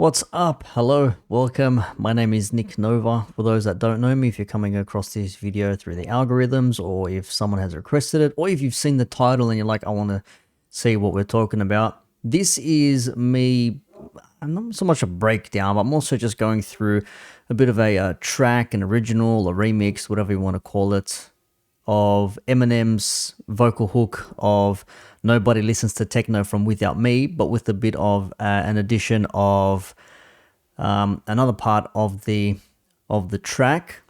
What's up? Hello, welcome. My name is Nick Nova. For those that don't know me, if you're coming across this video through the algorithms, or if someone has requested it, or if you've seen the title and you're like, I want to see what we're talking about, this is me. I'm not so much a breakdown, but I'm also just going through a bit of a track, an original, a remix, whatever you want to call it, of Eminem's vocal hook of Nobody Listens to Techno from Without Me, but with a bit of an addition of another part of the track.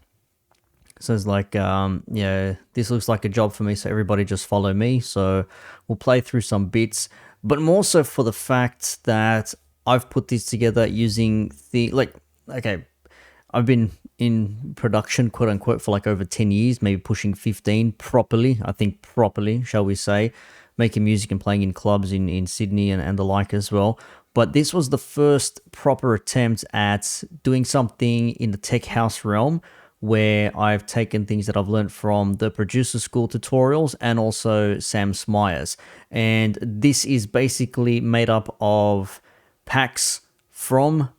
So it's like, yeah, this looks like a job for me, so everybody just follow me. So we'll play through some bits, but more so for the fact that I've put this together using okay, I've been in production, quote unquote, for like over 10 years, maybe pushing 15 properly, I think properly, shall we say, making music and playing in clubs in Sydney and the like as well. But this was the first proper attempt at doing something in the tech house realm where I've taken things that I've learned from the producer school tutorials and also Sam Smyers. And this is basically made up of packs from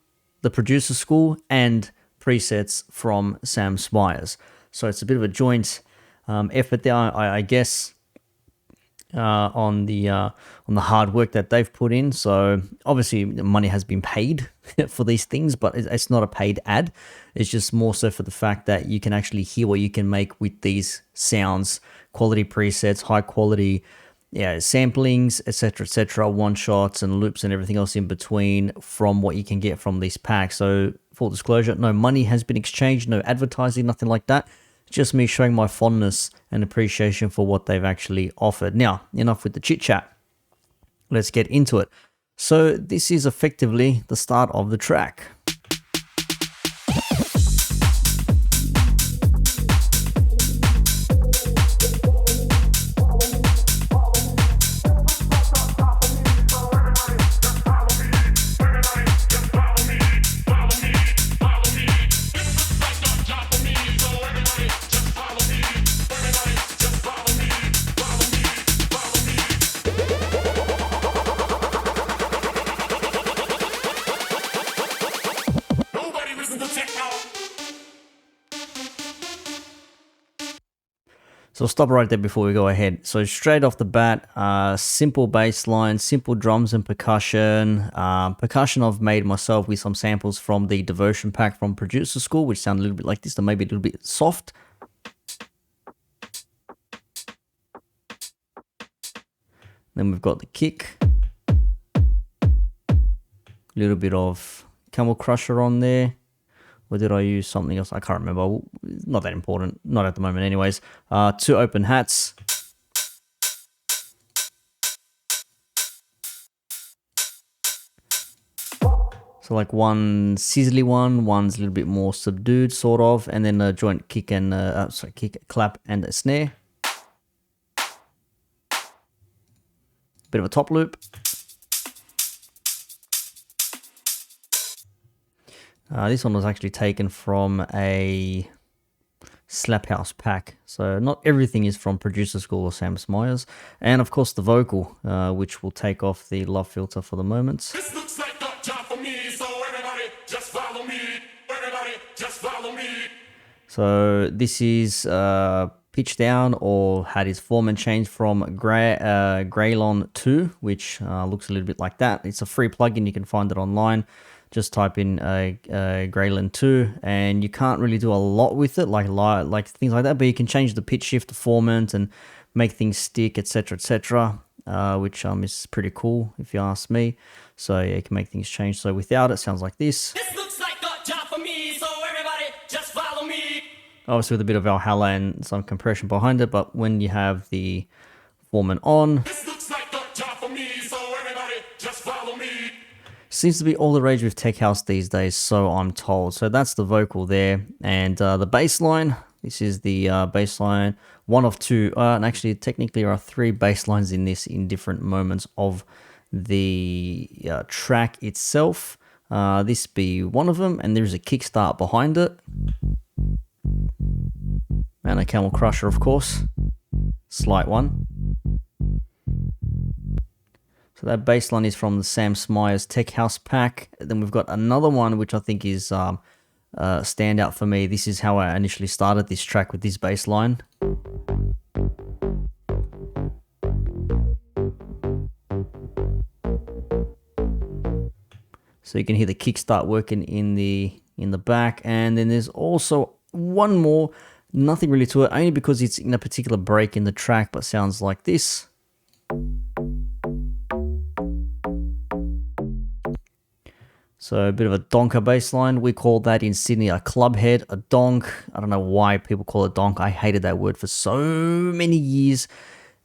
the producer school and presets from Sam Smyers. So it's a bit of a joint effort there, I guess, on the hard work that they've put in. So obviously money has been paid for these things, but it's not a paid ad. It's just more so for the fact that you can actually hear what you can make with these sounds, quality presets, high quality samplings, etc., one shots and loops and everything else in between from what you can get from these packs. So full disclosure, no money has been exchanged, no advertising, nothing like that. Just me showing my fondness and appreciation for what they've actually offered. Now, enough with the chit chat. Let's get into it. So this is effectively the start of the track. So stop right there before we go ahead. So straight off the bat, simple bass line, simple drums and percussion. Percussion I've made myself with some samples from the Devotion pack from Producer School, which sound a little bit like this, or maybe a little bit soft. Then we've got the kick. A little bit of Camel Crusher on there. Or did I use something else? I can't remember. Not that important. Not at the moment anyways. 2 open hats. So like one sizzly one, one's a little bit more subdued sort of, and then a joint kick and kick, clap and a snare. Bit of a top loop. This one was actually taken from a Slap House pack. So not everything is from Producer School or Sam Smyers. And of course the vocal, which will take off the love filter for the moment. This looks like a job for me, so everybody just follow me. Everybody just follow me. So this is pitched down, or had his format changed from Graylon 2, which looks a little bit like that. It's a free plugin, you can find it online. Just type in Graylon 2, and you can't really do a lot with it, like things like that, but you can change the pitch shift, the formant, and make things stick, etc., which is pretty cool if you ask me. So yeah, you can make things change. So without it, sounds like this. This looks like a job for me, so everybody just follow me. Obviously with a bit of Valhalla and some compression behind it, but when you have the formant on, This looks like a job for me, so everybody just follow me. seems to be all the rage with tech house these days, so I'm told. So that's the vocal there, and the bass line. This is the bass line, one of two, and actually technically there are 3 bass lines in this in different moments of the track itself. This be one of them, and there's a kickstart behind it, and a Camel Crusher, of course, slight one. So So that bass line is from the Smyers Tech House pack. Then we've got another one which I think is standout for me. This is how I initially started this track, with this bass line. So you can hear the kick start working in the back, and then there's also one more, nothing really to it, only because it's in a particular break in the track, but sounds like this. So a bit of a donker bass line. We call that in Sydney a club head, a donk. I don't know why people call it donk. I hated that word for so many years.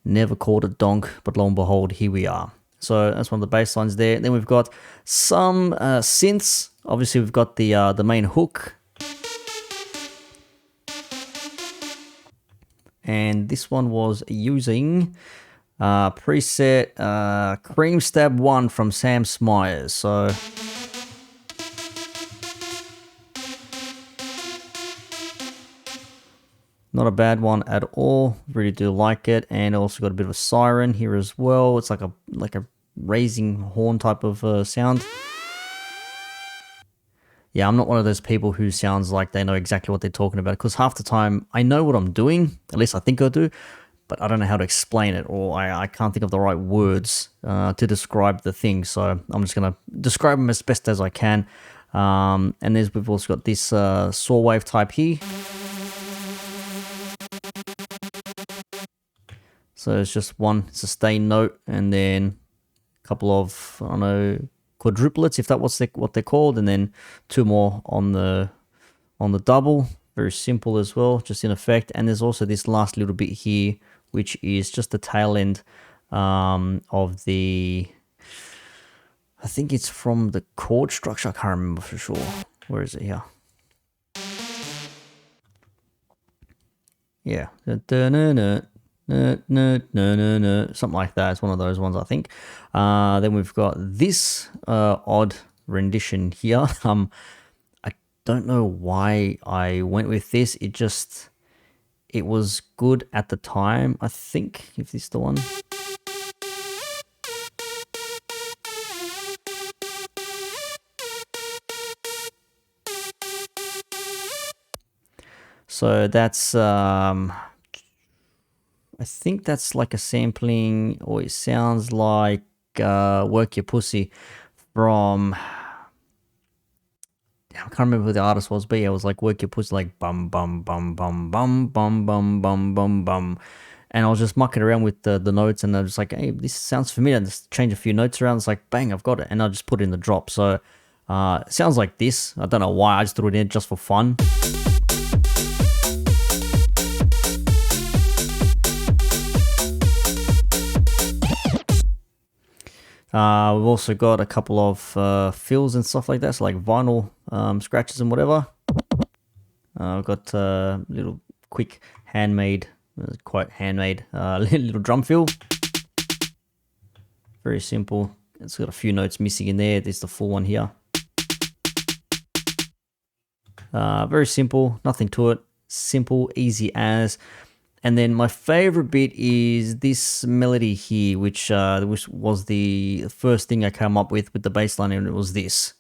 Never called it donk, but lo and behold, here we are. So that's one of the bass lines there. Then we've got some synths. Obviously, we've got the main hook. And this one was using preset Cream Stab 1 from Sam Smyers. So not a bad one at all. Really do like it. And also got a bit of a siren here as well. It's like a raising horn type of sound. Yeah, I'm not one of those people who sounds like they know exactly what they're talking about, because half the time I know what I'm doing, at least I think I do, but I don't know how to explain it, or I can't think of the right words to describe the thing. So I'm just going to describe them as best as I can. And we've also got this saw wave type here. So it's just one sustained note and then a couple of, I don't know, quadruplets, if that was what they're called, and then two more on the double. Very simple as well, just in effect. And there's also this last little bit here, which is just the tail end of the, I think it's from the chord structure. I can't remember for sure. Where is it here? Yeah. Something like that. It's one of those ones, I think. Then we've got this odd rendition here. I don't know why I went with this. It was good at the time, I think, if this is the one. So that's I think that's like a sampling, or it sounds like Work Your Pussy from, I can't remember who the artist was, but yeah, it was like Work Your Pussy, like bum bum bum bum bum bum bum bum bum bum. And I was just mucking around with the notes, and I was like, hey, this sounds familiar. Just change a few notes around. It's like, bang, I've got it. And I just put it in the drop. So it sounds like this. I don't know why. I just threw it in just for fun. We've also got a couple of fills and stuff like that, so like vinyl scratches and whatever. I've got a little quick handmade, quite handmade, little drum fill. Very simple. It's got a few notes missing in there. There's the full one here. Very simple, nothing to it. Simple, easy as. And then my favorite bit is this melody here, which was the first thing I came up with the bass line, and it was this.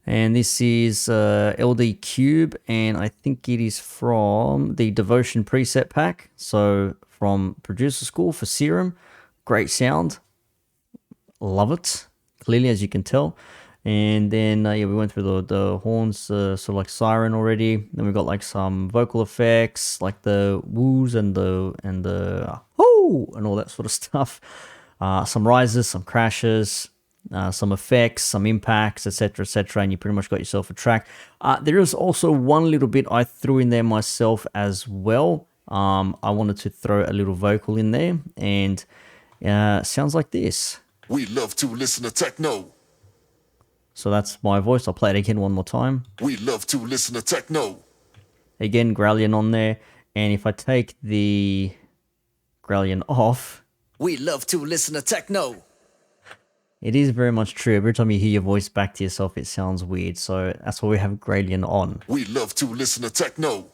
And this is LD Cube, and I think it is from the Devotion preset pack. So from Producer School for Serum. Great sound. Love it. Clearly, as you can tell. And then yeah, we went through the horns, sort of like siren already. Then we got like some vocal effects, like the woos and the whoo and all that sort of stuff. Some rises, some crashes, some effects, some impacts, etc., etc. And you pretty much got yourself a track. There is also one little bit I threw in there myself as well. I wanted to throw a little vocal in there, and sounds like this. We love to listen to techno. So that's my voice. I'll play it again one more time. We love to listen to techno. Again, Grallion on there. And if I take the Grallion off, we love to listen to techno. It is very much true. Every time you hear your voice back to yourself, it sounds weird. So that's why we have Gradient on. We love to listen to techno.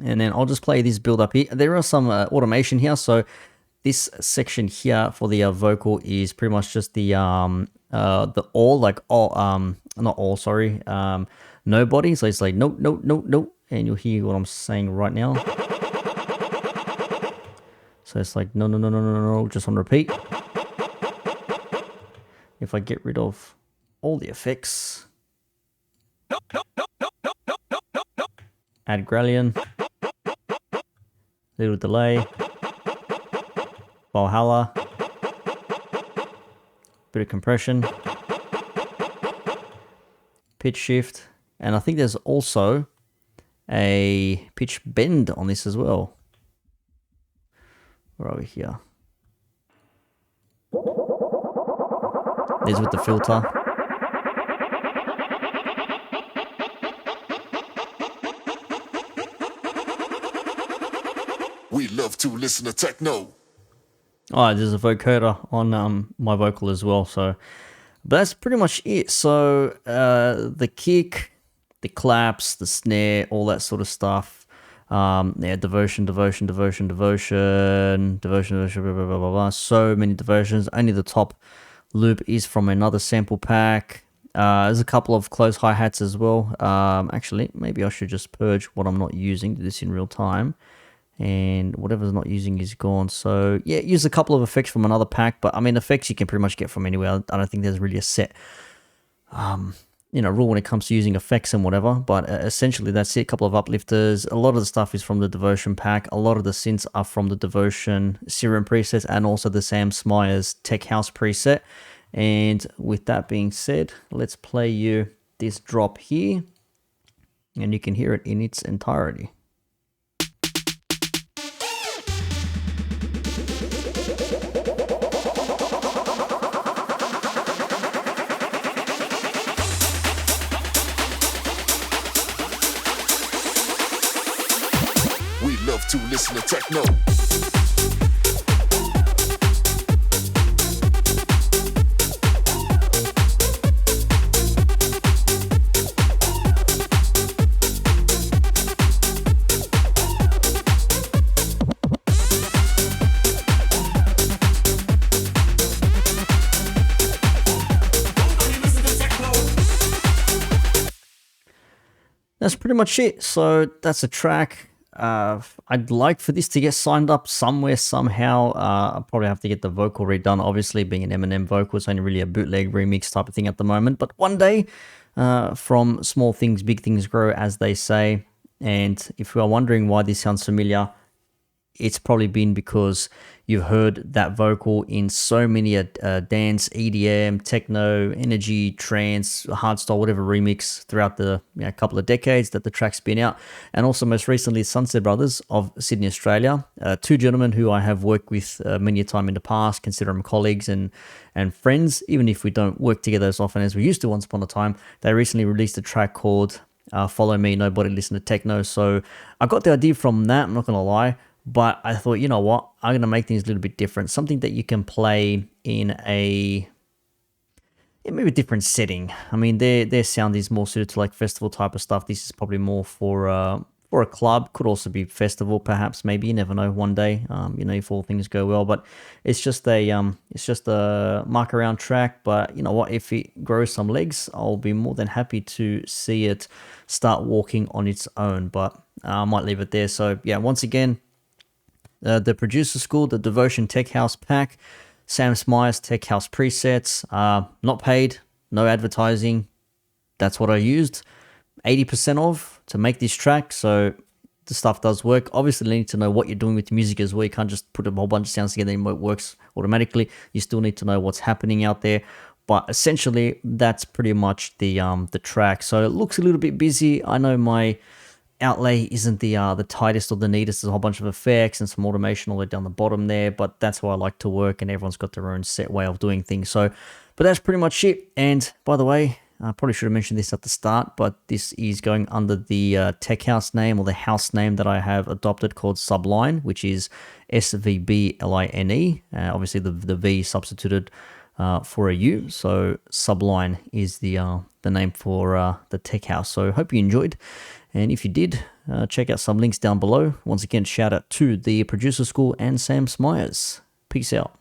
And then I'll just play this build up here. There are some automation here. So this section here for the vocal is pretty much just the all, like all, not all, sorry, nobody. So it's like, no, no, no, no. And you'll hear what I'm saying right now. So it's like, no, no, no, no, no, no, just on repeat. If I get rid of all the effects, add Gralian, little delay, Valhalla, bit of compression, pitch shift, and I think there's also a pitch bend on this as well. We're over here. There's with the filter. We love to listen to techno. Oh, there's a vocoder on my vocal as well. So, but that's pretty much it. So the kick, the claps, the snare, all that sort of stuff. Yeah, devotion, devotion, devotion, devotion, devotion, devotion, blah, blah, blah, blah, blah. So many devotions. Only the top loop is from another sample pack. There's a couple of close hi-hats as well. Actually, maybe I should just purge what I'm not using, do this in real time. And whatever's not using is gone. So yeah, use a couple of effects from another pack. But I mean, effects you can pretty much get from anywhere. I don't think there's really a set rule when it comes to using effects and whatever, but essentially that's it. A couple of uplifters. A lot of the stuff is from the Devotion pack. A lot of the synths are from the Devotion Serum presets and also the Smyers Tech House preset. And with that being said, let's play you this drop here and you can hear it in its entirety. We love to listen to techno. That's pretty much it. So that's a track. I'd like for this to get signed up somewhere, somehow. I'll probably have to get the vocal redone. Obviously, being an Eminem vocal, it's only really a bootleg remix type of thing at the moment. But one day, from small things, big things grow, as they say. And if you are wondering why this sounds familiar, it's probably been because you've heard that vocal in so many dance, EDM, techno, energy, trance, hardstyle, whatever remix throughout the couple of decades that the track's been out. And also most recently, Sunset Brothers of Sydney, Australia. Two gentlemen who I have worked with many a time in the past, consider them colleagues and friends, even if we don't work together as often as we used to once upon a time. They recently released a track called Follow Me, Nobody Listen to Techno. So I got the idea from that, I'm not going to lie. But I thought, you know what, I'm going to make things a little bit different. Something that you can play in maybe a different setting. I mean, their sound is more suited to like festival type of stuff. This is probably more for a club. Could also be festival, perhaps, maybe. You never know one day, if all things go well. But it's just a mark around track. But you know what, if it grows some legs, I'll be more than happy to see it start walking on its own. But I might leave it there. So yeah, once again, the Producer School, the Devotion Tech House pack, Sam Smyers Tech House presets, not paid, no advertising. That's what I used 80% of to make this track. So the stuff does work. Obviously, you need to know what you're doing with music as well. You can't just put a whole bunch of sounds together and it works automatically. You still need to know what's happening out there. But essentially, that's pretty much the track. So it looks a little bit busy. I know my outlay isn't the tightest or the neatest. There's a whole bunch of effects and some automation all the way down the bottom there, but that's how I like to work, and everyone's got their own set way of doing things. So, but that's pretty much it. And by the way, I probably should have mentioned this at the start, but this is going under the tech house name, or the house name that I have adopted, called Subline, which is SVBLINE. Obviously the V substituted for a U. So Subline is the name for the tech house. So hope you enjoyed. And if you did, check out some links down below. Once again, shout out to the Producer School and Sam Smyers. Peace out.